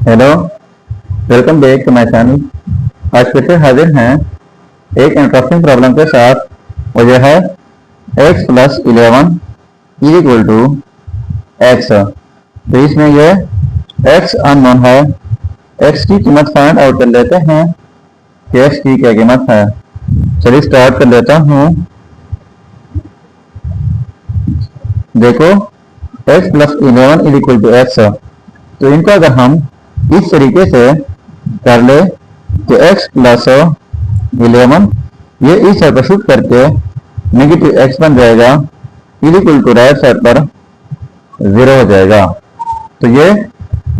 Hello, welcome back to my channel. आज फिर से हाजिर हैं एक इंटरेस्टिंग प्रॉब्लम के साथ। और यह है x plus 11 is equal to x. तो इसमें यह x अननोन है। x की कीमत फाइंड आउट कर लेते हैं कि x की क्या कीमत है। चलिए स्टार्ट कर लेता हूँ। देखो, x plus 11 is equal to x. तो इनको अगर हम इस तरीके से कर ले तो x प्लस 11 ये इस साइड पर शिफ्ट करके नेगेटिव x बन जाएगा, is equal to right side पर 0 हो जाएगा। तो ये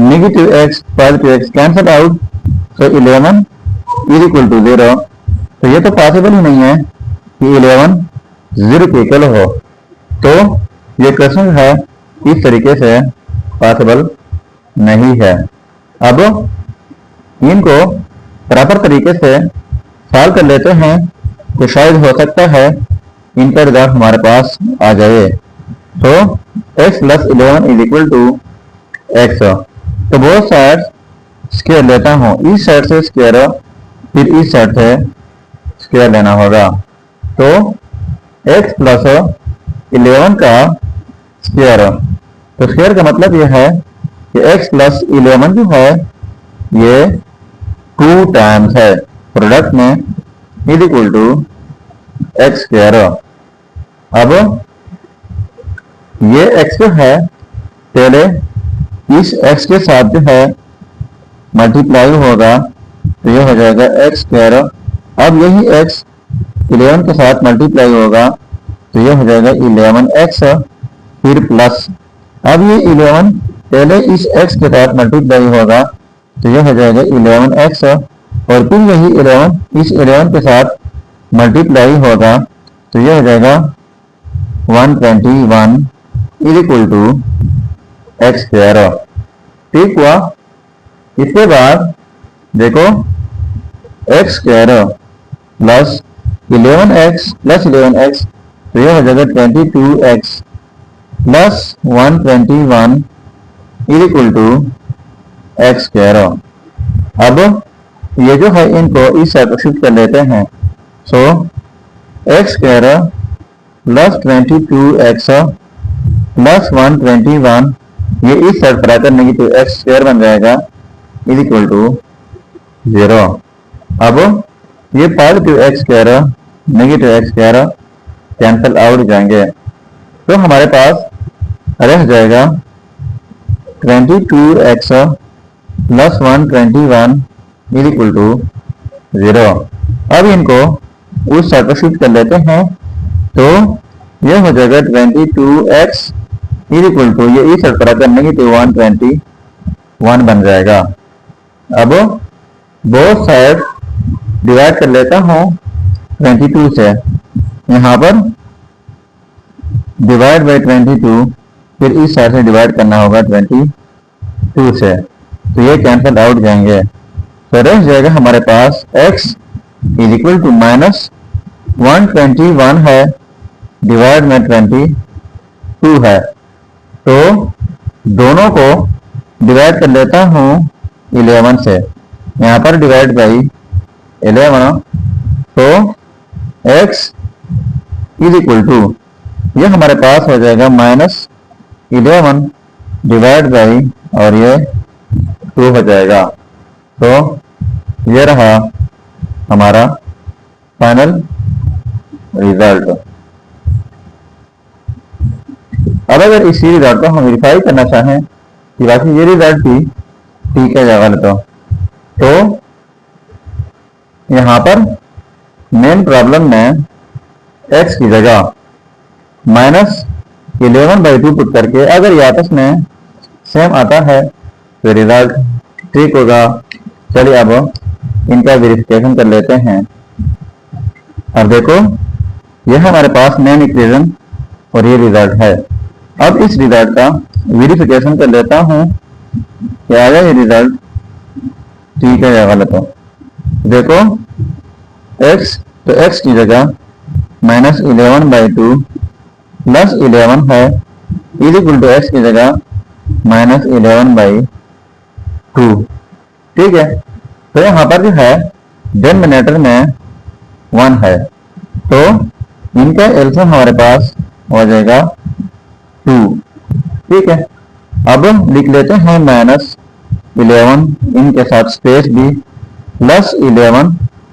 negative x positive x cancel out, तो 11 इज इक्वल टू 0। तो ये तो पॉसिबल ही नहीं है कि 11 0 के इक्वल हो। तो ये क्वेश्चन है इस तरीके से पॉसिबल नहीं है। अब इनको प्रॉपर तरीके से सॉल्व कर लेते हैं तो शायद हो सकता है इनका रिजल्ट हमारे पास आ जाए। तो x plus 11 is equal to x. तो बोथ साइड स्क्वायर लेता हूँ, इस साइड से स्क्वायर फिर इस साइड से स्क्वायर लेना होगा। तो x प्लस 11 का स्क्वायर, तो स्क्वायर का मतलब यह है कि x प्लस 11 जो है ये 2 टाइम्स है प्रोडक्ट में, is equal to x square. अब ये x जो है पहले इस x के साथ जो है मल्टीप्लाई होगा, तो ये हो जाएगा एक्स स्क्वायर। अब यही x 11 के साथ मल्टीप्लाई होगा, तो ये हो जाएगा 11x फिर प्लस। अब ये 11 पहले इस x के साथ मल्टीप्लाई होगा, तो यह हो जाएगा 11x और फिर यही 11 इस 11 के साथ मल्टीप्लाई होगा, तो यह हो जाएगा 121 is equal to x square. ठीक हुआ। इसके बाद देखो x square plus 11x plus 11x, तो यह हो जाएगा 22x plus 121 is equal to x square. अब ये जो है इनको इस साइड पर शिफ्ट कर लेते हैं। So x square plus 22x plus 121 ये इस साइड पर आकर नेगेटिव एक्स स्क्वायर बन जाएगा, इज इक्वल टू 0। अब ये positive x square negative x square cancel out जाएंगे, तो हमारे पास रह जाएगा 22x plus 121 is equal to 0। अब इनको उस साइड पर शिफ्ट कर लेते हैं, तो यह हो जाएगा 22x इज इक्वल टू ये इस साइड पर आकर नेगेटिव 121 बन जाएगा। अब बोथ साइड डिवाइड कर लेता हूँ 22 से, यहाँ पर डिवाइड बाई 22 फिर इस साइड से डिवाइड करना होगा 22 से, तो ये कैंसल आउट जाएंगे। तो रह जाएगा हमारे पास x is equal to minus 121 है डिवाइड में 22 है। तो दोनों को डिवाइड कर लेता हूँ 11 से, यहाँ पर डिवाइड बाई 11, तो x इज इक्वल टू ये हमारे पास हो जाएगा माइनस 11 डिवाइड बाई और ये 2 हो जाएगा। तो ये रहा हमारा फाइनल रिजल्ट। अब अगर इसी रिजल्ट को हम वेरीफाई करना चाहें कि बाकी ये रिजल्ट भी ठीक है या गलत हो, तो यहाँ पर मेन प्रॉब्लम में x की जगह माइनस 11/2 पुट करके अगर ये आपस में सेम आता है तो रिजल्ट ठीक होगा। चलिए अब इनका वेरिफिकेशन कर लेते हैं। अब देखो यह हमारे पास मेन इक्वेशन और ये रिजल्ट है। अब इस रिजल्ट का वेरिफिकेशन कर लेता हूँ कि आया ये रिजल्ट ठीक है या गलत हो। देखो x, तो x की जगह माइनस 11/2 प्लस 11 है, इज इक्वल टू एक्स की जगह -11/2। ठीक है। तो यहाँ पर जो है डिनोमिनेटर में 1 है, तो इनका एलसीएम हमारे पास हो जाएगा 2। ठीक है, अब लिख लेते हैं -11 इनके साथ स्पेस भी प्लस 11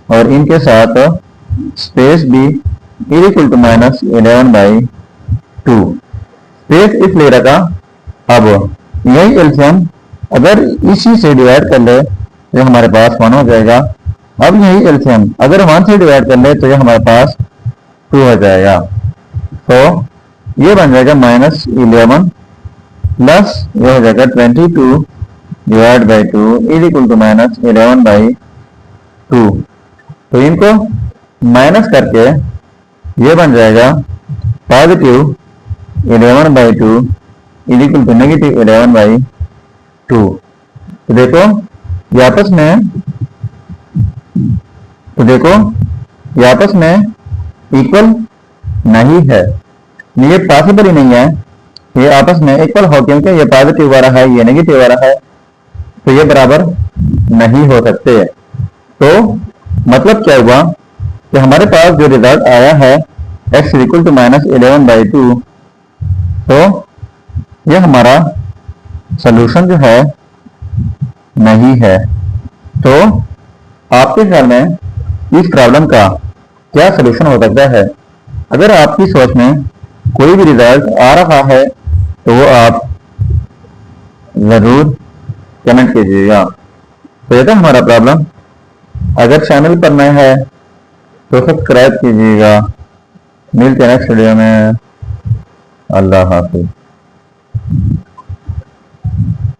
और इनके साथ स्पेस भी इक्वल टू -11/2। स्पेस इसलिए रखा, अब यही एलसीएम अगर इसी से डिवाइड कर ले तो ये हमारे पास 1 हो जाएगा। अब यही एलसीएम अगर 1 से डिवाइड कर ले तो ये हमारे पास 2 हो जाएगा। तो ये बन जाएगा -11 प्लस ये हो जाएगा 22 divide by 2 is equal to -11/2। तो इनको माइनस करके ये बन जाएगा positive 11/2 is equal to negative 11/2। तो देखो ये आपस में इक्वल नहीं है, ये पॉसिबल ही नहीं है ये आपस में इक्वल हो, क्योंकि ये पॉजिटिव वाला है ये नेगेटिव वाला है, तो ये बराबर नहीं हो सकते। तो मतलब क्या हुआ कि हमारे पास जो रिजल्ट आया है x इक्वल टू -11/2, तो ये हमारा सॉल्यूशन जो है नहीं है। तो आपके ख्याल में इस प्रॉब्लम का क्या सलूशन हो सकता है? अगर आपकी सोच में कोई भी रिजल्ट आ रहा है तो वो आप जरूर कमेंट कीजिएगा। तो ये था हमारा प्रॉब्लम। अगर चैनल पर नए हैं तो सब्सक्राइब कीजिएगा। मिलते हैं नेक्स्ट वीडियो में। अल्लाह हाफिज।